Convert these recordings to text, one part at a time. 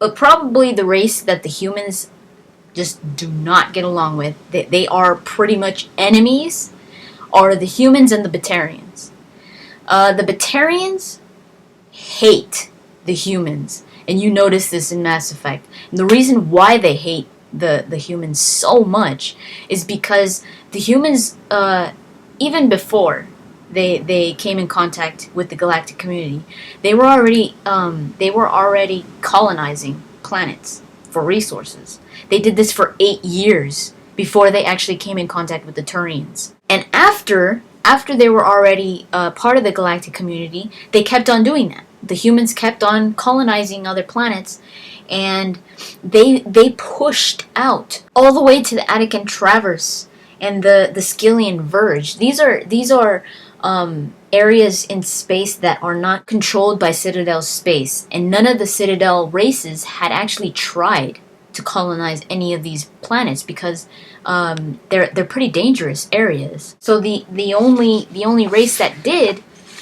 But probably the race that the humans just do not get along with, they are pretty much enemies, are the humans and the Batarians. The Batarians hate the humans, and you notice this in Mass Effect. And the reason why they hate the humans so much is because the humans, even before they came in contact with the galactic community, they were already colonizing planets for resources. They did this for 8 years before they actually came in contact with the Turians. And after they were already part of the galactic community, they kept on doing that. The humans kept on colonizing other planets, and they pushed out all the way to the Attican Traverse and the Skyllian Verge. These are areas in space that are not controlled by Citadel space, and none of the Citadel races had actually tried to colonize any of these planets because they're pretty dangerous areas. So the only race that did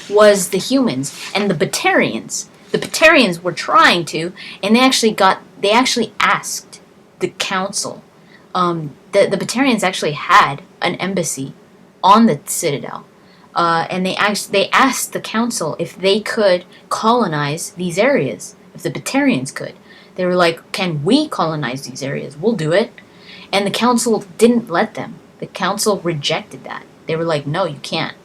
was the humans and the Batarians. The Batarians were trying to, and they actually asked the council. The Batarians actually had an embassy on the Citadel, and they asked the council if they could colonize these areas, if the Batarians could. They were like, "Can we colonize these areas? We'll do it." And the council didn't let them. The council rejected that. They were like, "No, you can't."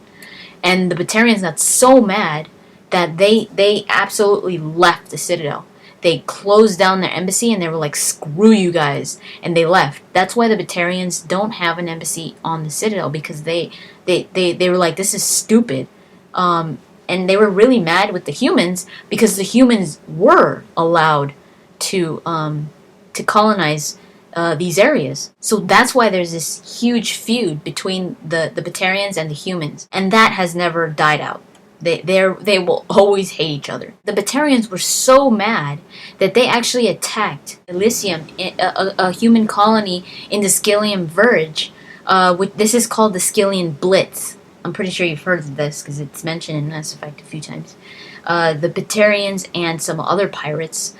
And the Batarians got so mad that they absolutely left the Citadel. They closed down their embassy and they were like, "Screw you guys," and they left. That's why the Batarians don't have an embassy on the Citadel, because they were like, "This is stupid," and they were really mad with the humans because the humans were allowed to colonize these areas. So that's why there's this huge feud between the Batarians and the humans, and that has never died out. They will always hate each other. The Batarians were so mad that they actually attacked Elysium, a human colony in the Skyllian Verge. This is called the Skyllian Blitz. I'm pretty sure you've heard of this because it's mentioned in Mass Effect a few times. The Batarians and some other pirates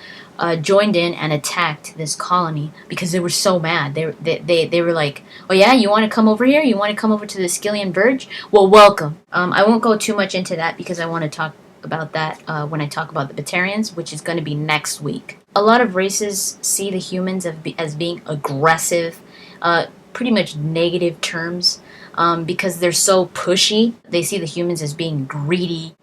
joined in and attacked this colony because they were so mad. They were like, "Oh yeah, you want to come over here? You want to come over to the Skyllian Verge? Well, welcome." I won't go too much into that because I want to talk about that when I talk about the Batarians, which is going to be next week. A lot of races see the humans as being aggressive, pretty much negative terms. Because they're so pushy, they see the humans as being greedy,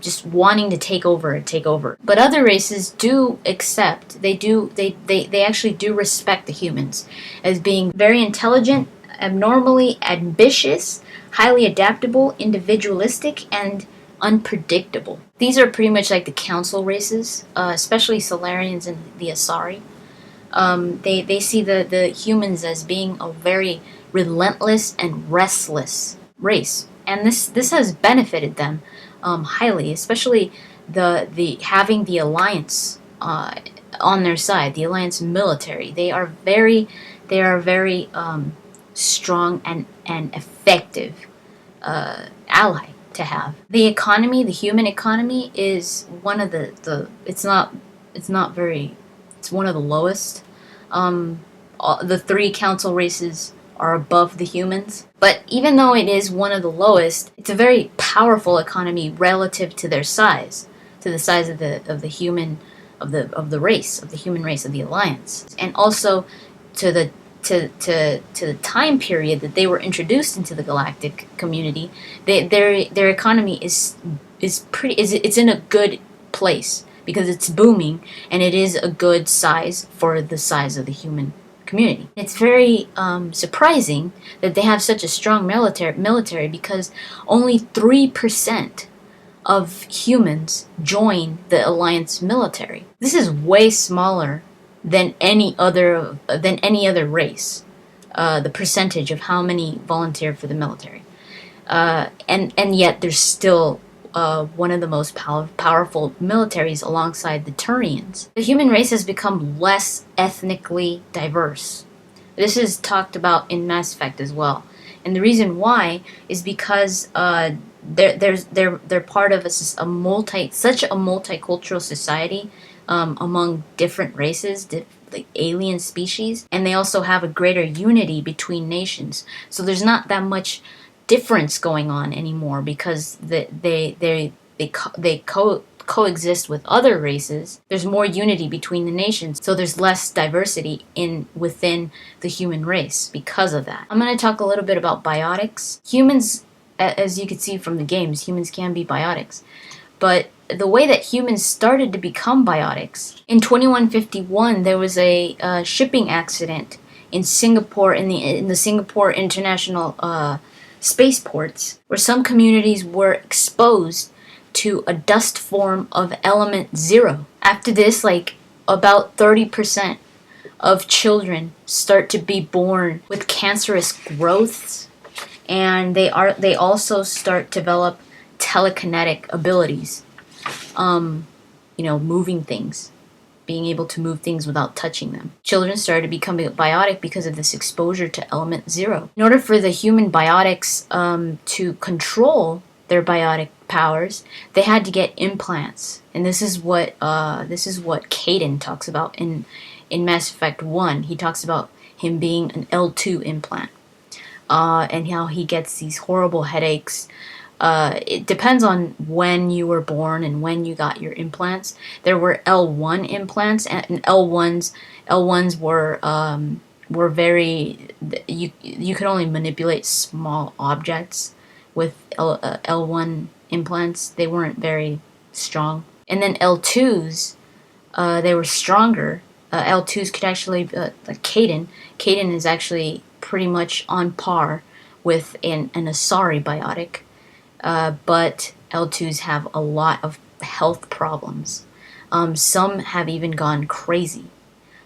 just wanting to take over. But other races do accept, they actually do respect the humans as being very intelligent, abnormally ambitious, highly adaptable, individualistic, and unpredictable. These are pretty much like the council races, especially Solarians and the Asari. They see the humans as being a very relentless and restless race, and this has benefited them highly, especially the having the Alliance on their side, the Alliance military. They are very strong and effective ally to have. The economy, the human economy, is one of it's one of the lowest. The three council races are above the humans. But even though it is one of the lowest, it's a very powerful economy relative to their size, to the size of the human of the race, of the human race of the Alliance, and also to the time period that they were introduced into the galactic community. Their economy is in a good place because it's booming and it is a good size for the size of the human community. It's very surprising that they have such a strong military because only 3% of humans join the Alliance military. This is way smaller than any other race. The percentage of how many volunteer for the military, and yet there's still one of the most powerful militaries alongside the Turians. The human race has become less ethnically diverse. This is talked about in Mass Effect as well, and the reason why is because they're part of such a multicultural society among different races, like alien species, and they also have a greater unity between nations. So there's not that much difference going on anymore because coexist with other races. There's more unity between the nations, so there's less diversity within the human race because of that. I'm going to talk a little bit about biotics. Humans, as you can see from the games, humans can be biotics. But the way that humans started to become biotics, in 2151 there was a shipping accident in Singapore, in the Singapore International spaceports, where some communities were exposed to a dust form of element 0. After this, like, about 30% of children start to be born with cancerous growths, and they also start to develop telekinetic abilities, moving things, being able to move things without touching them. Children started to become biotic because of this exposure to element 0. In order for the human biotics to control their biotic powers, they had to get implants, and this is what Kaidan talks about in Mass Effect 1. He talks about him being an L2 implant, and how he gets these horrible headaches. It depends on when you were born and when you got your implants. There were L1 implants, and L1s were very, you could only manipulate small objects with L1 implants. They weren't very strong. And then L2s, they were stronger. L2s could actually, like Kaidan is actually pretty much on par with an Asari biotic. But L2s have a lot of health problems. Some have even gone crazy.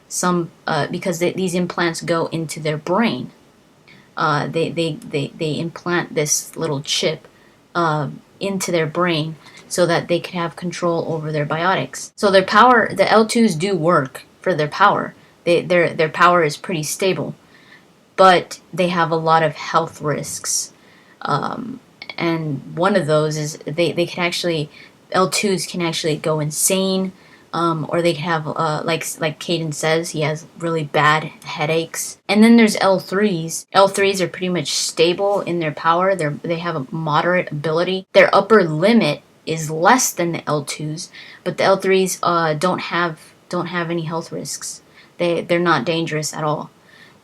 Some because these implants go into their brain. They implant this little chip into their brain so that they can have control over their biotics. So their power, the L2s do work for their power. Their power is pretty stable, but they have a lot of health risks. And one of those is they can actually, L2s can actually go insane, or they can have, like Kaidan says, he has really bad headaches. And then there's L3s. L3s are pretty much stable in their power. They have a moderate ability. Their upper limit is less than the L2s, but the L3s don't have any health risks. They're not dangerous at all.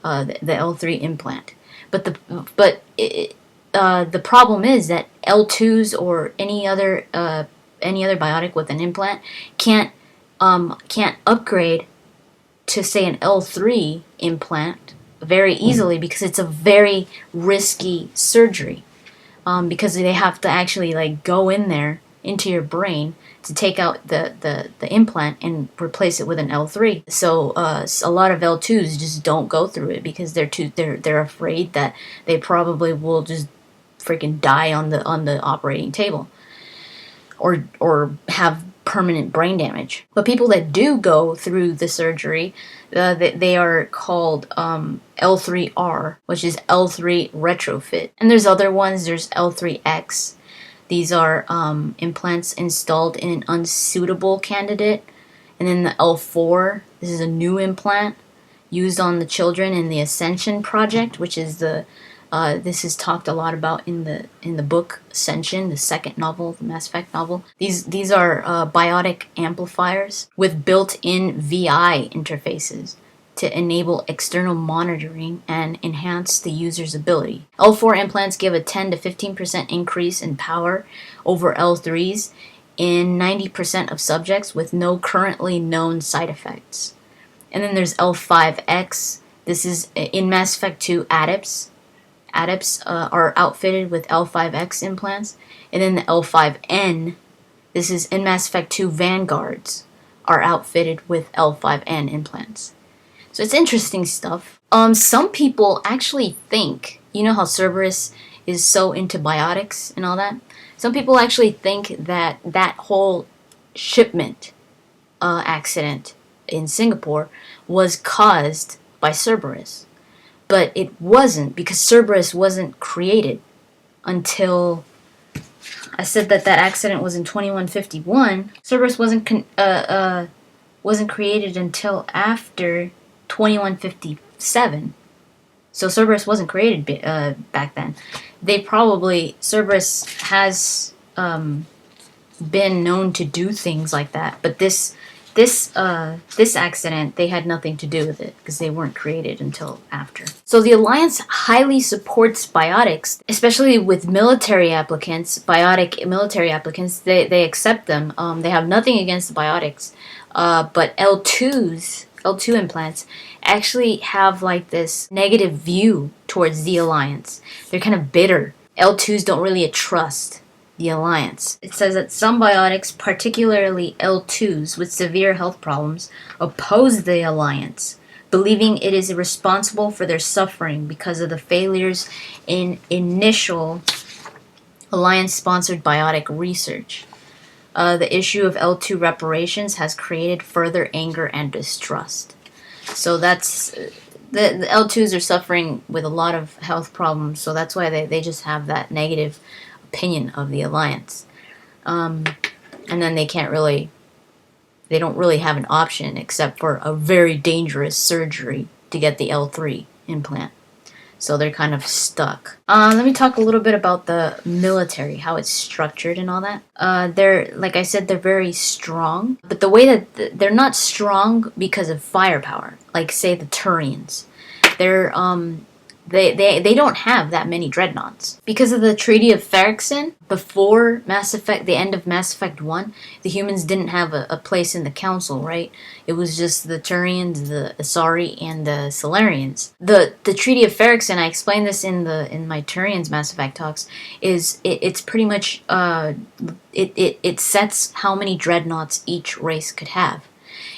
The L3 implant, but the problem is that L2s or any other biotic with an implant can't upgrade to, say, an L3 implant very easily because it's a very risky surgery. Because they have to actually, like, go in there into your brain to take out the implant and replace it with an L3. So a lot of L2s just don't go through it because they're afraid that they probably will just freaking die on the operating table, or have permanent brain damage. But people that do go through the surgery, they are called L3R, which is L3 retrofit. And there's other ones. There's L3X. These are implants installed in an unsuitable candidate. And then the L4, this is a new implant used on the children in the Ascension project, which is this is talked a lot about in the book Ascension, the second novel, the Mass Effect novel. These are biotic amplifiers with built-in VI interfaces to enable external monitoring and enhance the user's ability. L4 implants give a 10 to 15% increase in power over L3s in 90% of subjects with no currently known side effects. And then there's L5X. This is in Mass Effect 2 Adepts. Adepts are outfitted with L5X implants. And then the L5N, this is in Mass Effect 2 Vanguards, are outfitted with L5N implants. So it's interesting stuff. Some people actually think, you know how Cerberus is so into biotics and all that? Some people actually think that whole shipment accident in Singapore was caused by Cerberus. But it wasn't, because Cerberus wasn't created until, I said that accident was in 2151. Cerberus wasn't wasn't created until after 2157. So Cerberus wasn't created back then. Cerberus has been known to do things like that, but this accident, they had nothing to do with it because they weren't created until after. So the Alliance highly supports biotics, especially with military applicants, biotic military applicants. They accept them. They have nothing against the biotics, but L2 implants actually have like this negative view towards the Alliance. They're kind of bitter. L2s don't really trust the Alliance. It says that some biotics, particularly L2s with severe health problems, oppose the Alliance, believing it is responsible for their suffering because of the failures in initial Alliance-sponsored biotic research. The issue of L2 reparations has created further anger and distrust. So that's the L2s are suffering with a lot of health problems, so that's why they just have that negative opinion of the Alliance. And then they don't really have an option except for a very dangerous surgery to get the L3 implant. So they're kind of stuck. Let me talk a little bit about the military, how it's structured and all that. Like I said, they're very strong. But the way that they're not strong because of firepower, like say the Turians. They don't have that many dreadnoughts. Because of the Treaty of Ferrixen, before Mass Effect, the end of Mass Effect 1, the humans didn't have a place in the council, right? It was just the Turians, the Asari, and the Solarians. The Treaty of Ferrixen, I explained this in my Turians Mass Effect talks, it's pretty much it sets how many dreadnoughts each race could have.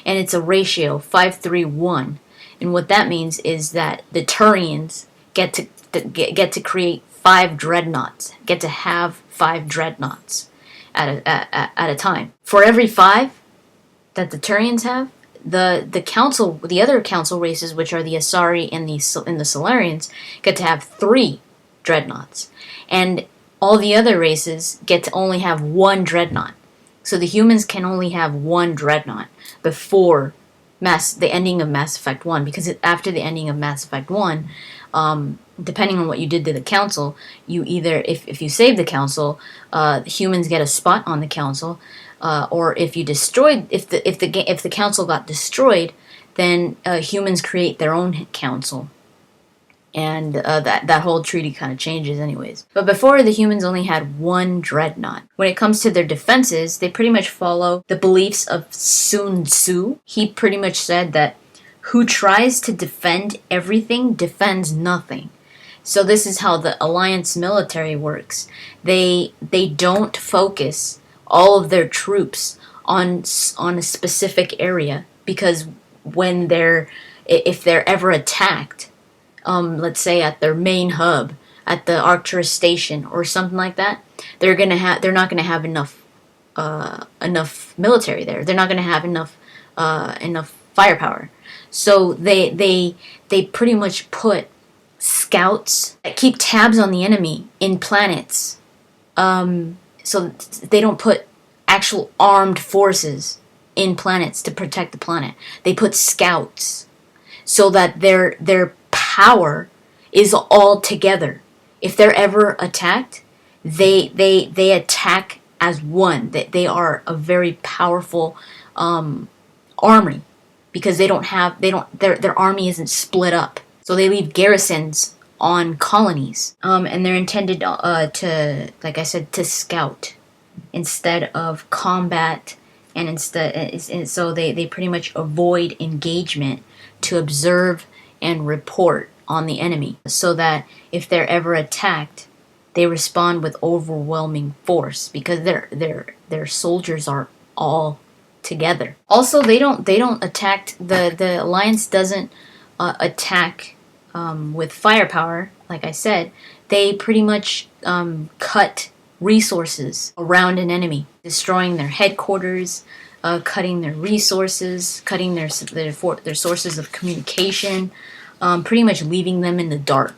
And it's a ratio, 5-3-1. And what that means is that the Turians get to create 5 dreadnoughts, get to have 5 dreadnoughts at a time. For every 5 that the Turians have, the council, the other council races, which are the Asari and the Solarians, get to have 3 dreadnoughts, and all the other races get to only have 1 dreadnought. So the humans can only have 1 dreadnought before the ending of Mass Effect 1, because after the ending of Mass Effect 1, depending on what you did to the council, you either, if you save the council, humans get a spot on the council, or if you destroyed, if the council got destroyed, then humans create their own council, and that whole treaty kind of changes anyways. But before, the humans only had 1 dreadnought. When it comes to their defenses, they pretty much follow the beliefs of Sun Tzu. He pretty much said that who tries to defend everything defends nothing. So this is how the Alliance military works. They don't focus all of their troops on a specific area, because if they're ever attacked, let's say at their main hub, at the Arcturus station or something like that, they're not gonna have enough military there. They're not gonna have enough firepower. So they pretty much put scouts that keep tabs on the enemy in planets. So they don't put actual armed forces in planets to protect the planet. They put scouts so that their power is all together. If they're ever attacked, they attack as one. They are a very powerful army, because their army isn't split up. So they leave garrisons on colonies, and they're intended to, like I said, to scout instead of combat, and so they pretty much avoid engagement to observe and report on the enemy, so that if they're ever attacked, they respond with overwhelming force, because their soldiers are all together. Also, they don't attack, the Alliance doesn't attack with firepower. Like I said, they pretty much cut resources around an enemy, destroying their headquarters, cutting their resources, cutting their sources of communication, pretty much leaving them in the dark.